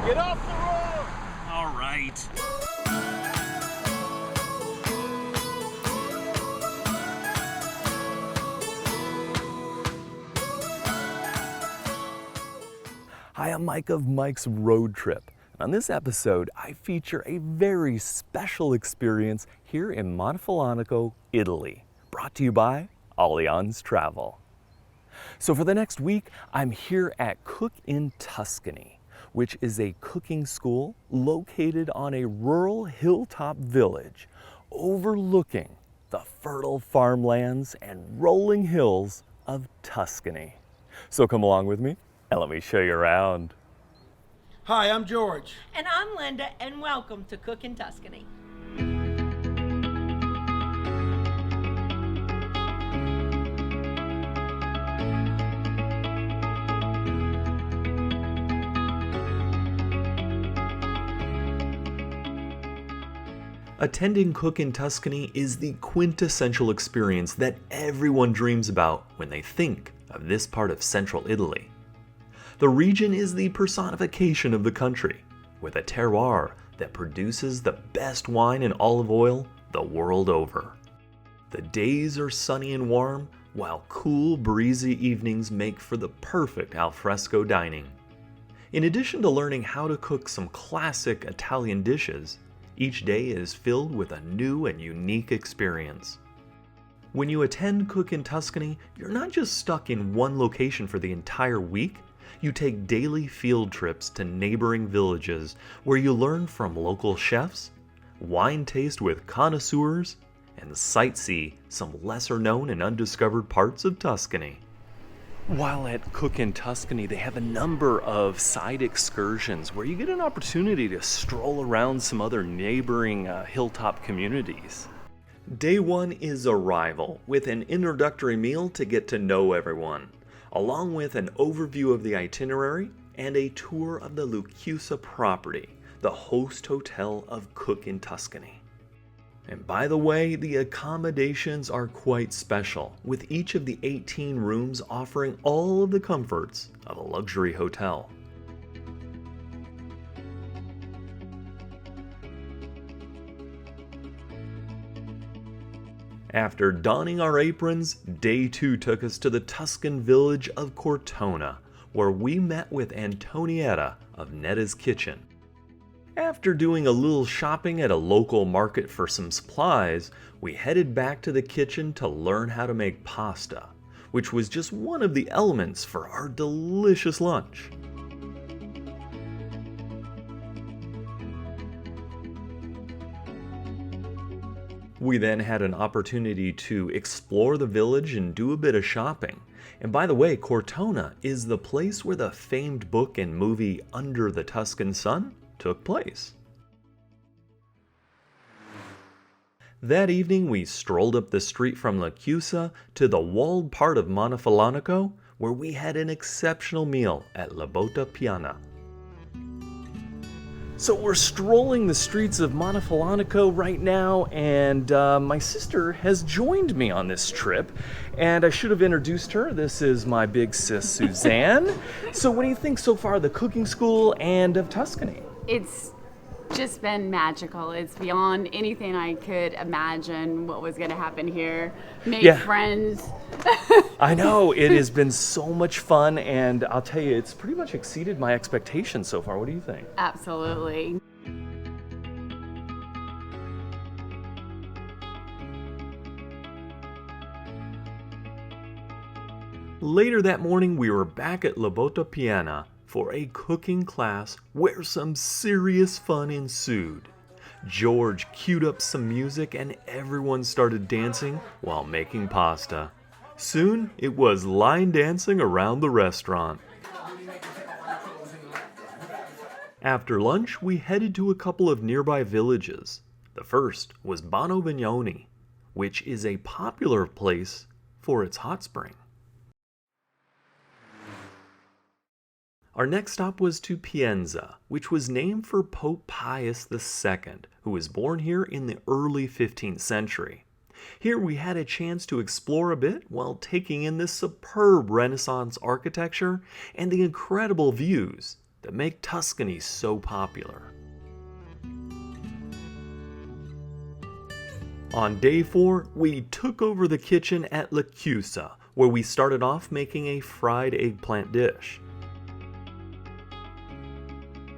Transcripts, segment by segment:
Get off the road! All right. Hi, I'm Mike of Mike's Road Trip. On this episode, I feature a very special experience here in Montefollonico, Italy, brought to you by Allianz Travel. So for the next week, I'm here at Cook in Tuscany, which is a cooking school located on a rural hilltop village overlooking the fertile farmlands and rolling hills of Tuscany. So come along with me and let me show you around. Hi, I'm George. And I'm Linda, and welcome to Cook in Tuscany. Attending Cook in Tuscany is the quintessential experience that everyone dreams about when they think of this part of central Italy. The region is the personification of the country, with a terroir that produces the best wine and olive oil the world over. The days are sunny and warm, while cool, breezy evenings make for the perfect alfresco dining. In addition to learning how to cook some classic Italian dishes, each day is filled with a new and unique experience. When you attend Cook in Tuscany, you're not just stuck in one location for the entire week. You take daily field trips to neighboring villages where you learn from local chefs, wine taste with connoisseurs, and sightsee some lesser known and undiscovered parts of Tuscany. While at Cook in Tuscany, they have a number of side excursions where you get an opportunity to stroll around some other neighboring hilltop communities. Day one is arrival, with an introductory meal to get to know everyone, along with an overview of the itinerary and a tour of the Lechuza property, the host hotel of Cook in Tuscany. And by the way, the accommodations are quite special, with each of the 18 rooms offering all of the comforts of a luxury hotel. After donning our aprons, day two took us to the Tuscan village of Cortona, where we met with Antonietta of Netta's Kitchen. After doing a little shopping at a local market for some supplies, we headed back to the kitchen to learn how to make pasta, which was just one of the elements for our delicious lunch. We then had an opportunity to explore the village and do a bit of shopping. And by the way, Cortona is the place where the famed book and movie Under the Tuscan Sun took place. That evening, we strolled up the street from Lechuza to the walled part of Montefollonico, where we had an exceptional meal at La Botta Piana. So we're strolling the streets of Montefollonico right now, and my sister has joined me on this trip, and I should have introduced her. This is my big sis, Suzanne. So what do you think so far of the cooking school and of Tuscany? It's just been magical. It's beyond anything I could imagine what was going to happen here. Made friends. I know, it has been so much fun, and I'll tell you, it's pretty much exceeded my expectations so far. What do you think? Absolutely. Later that morning, we were back at La Botta Piana for a cooking class where some serious fun ensued. George queued up some music and everyone started dancing while making pasta. Soon, it was line dancing around the restaurant. After lunch, we headed to a couple of nearby villages. The first was Montefollonico, which is a popular place for its hot spring. Our next stop was to Pienza, which was named for Pope Pius II, who was born here in the early 15th century. Here we had a chance to explore a bit while taking in this superb Renaissance architecture and the incredible views that make Tuscany so popular. On day 4, we took over the kitchen at Lechuza, where we started off making a fried eggplant dish.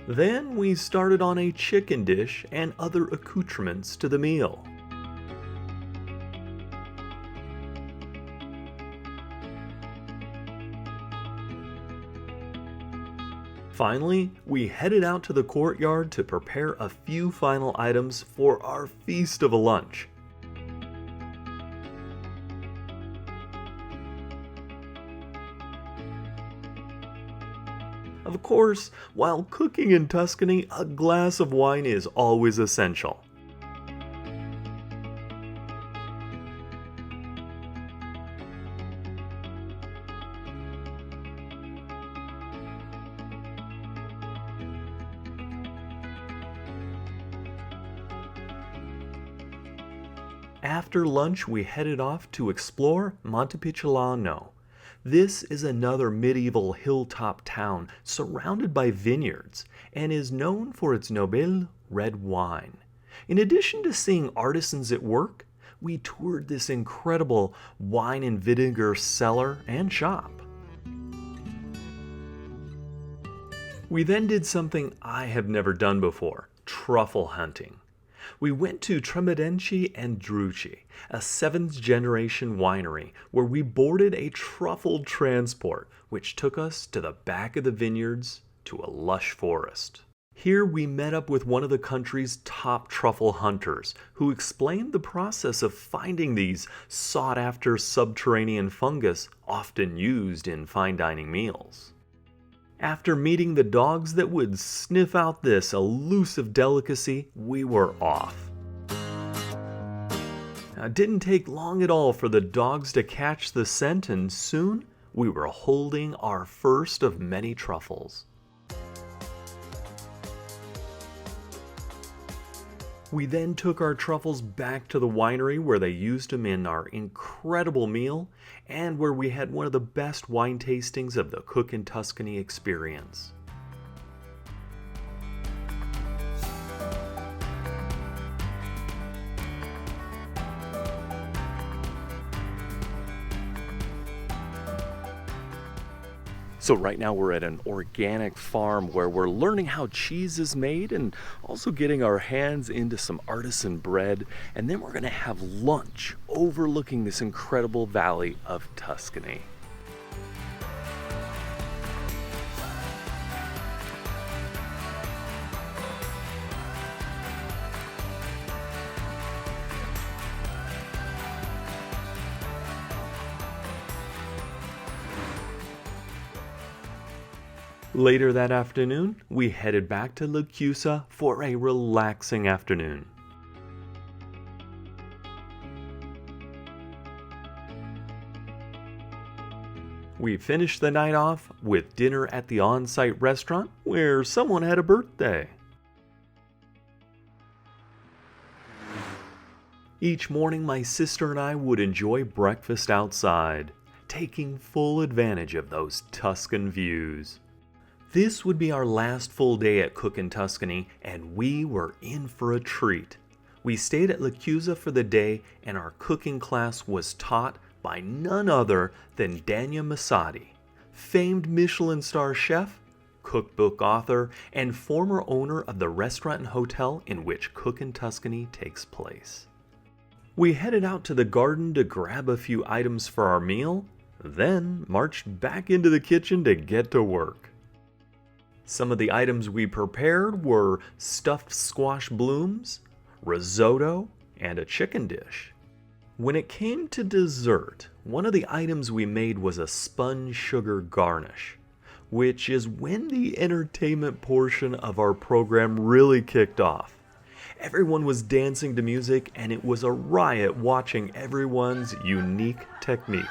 Then we started on a chicken dish and other accoutrements to the meal. Finally, we headed out to the courtyard to prepare a few final items for our feast of a lunch. Of course, while cooking in Tuscany, a glass of wine is always essential. After lunch, we headed off to explore Montefollonico. This is another medieval hilltop town surrounded by vineyards and is known for its Nobile red wine. In addition to seeing artisans at work, we toured this incredible wine and vinegar cellar and shop. We then did something I have never done before, truffle hunting. We went to Tremedinci and Drucci, a 7th generation winery, where we boarded a truffle transport, which took us to the back of the vineyards to a lush forest. Here we met up with one of the country's top truffle hunters, who explained the process of finding these sought-after subterranean fungus often used in fine dining meals. After meeting the dogs that would sniff out this elusive delicacy, we were off. Now, it didn't take long at all for the dogs to catch the scent, and soon we were holding our first of many truffles. We then took our truffles back to the winery where they used them in our incredible meal and where we had one of the best wine tastings of the Cook in Tuscany experience. So right now we're at an organic farm where we're learning how cheese is made and also getting our hands into some artisan bread. And then we're gonna have lunch overlooking this incredible valley of Tuscany. Later that afternoon, we headed back to Lechuza for a relaxing afternoon. We finished the night off with dinner at the on-site restaurant where someone had a birthday. Each morning, my sister and I would enjoy breakfast outside, taking full advantage of those Tuscan views. This would be our last full day at Cook in Tuscany, and we were in for a treat. We stayed at Lechuza for the day, and our cooking class was taught by none other than Dania Masati, famed Michelin star chef, cookbook author, and former owner of the restaurant and hotel in which Cook in Tuscany takes place. We headed out to the garden to grab a few items for our meal, then marched back into the kitchen to get to work. Some of the items we prepared were stuffed squash blooms, risotto, and a chicken dish. When it came to dessert, one of the items we made was a spun sugar garnish, which is when the entertainment portion of our program really kicked off. Everyone was dancing to music, and it was a riot watching everyone's unique technique.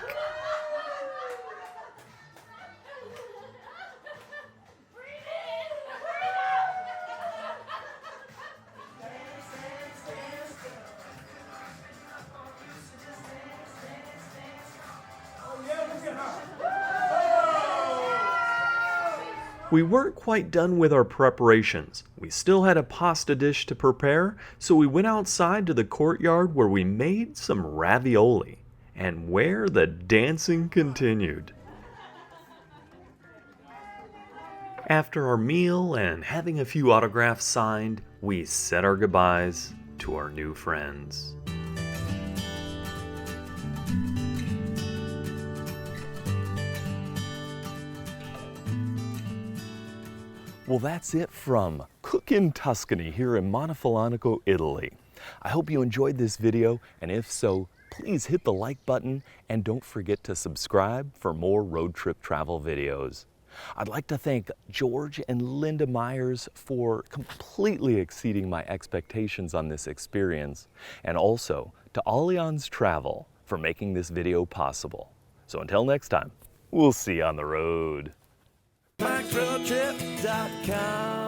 We weren't quite done with our preparations. We still had a pasta dish to prepare, so we went outside to the courtyard where we made some ravioli, and where the dancing continued. After our meal and having a few autographs signed, we said our goodbyes to our new friends. Well, that's it from In Tuscany here in Montefollonico, Italy. I hope you enjoyed this video, and if so, please hit the like button and don't forget to subscribe for more road trip travel videos. I'd like to thank George and Linda Myers for completely exceeding my expectations on this experience, and also to Allianz Travel for making this video possible. So until next time, we'll see you on the road. MyTrailTrip.com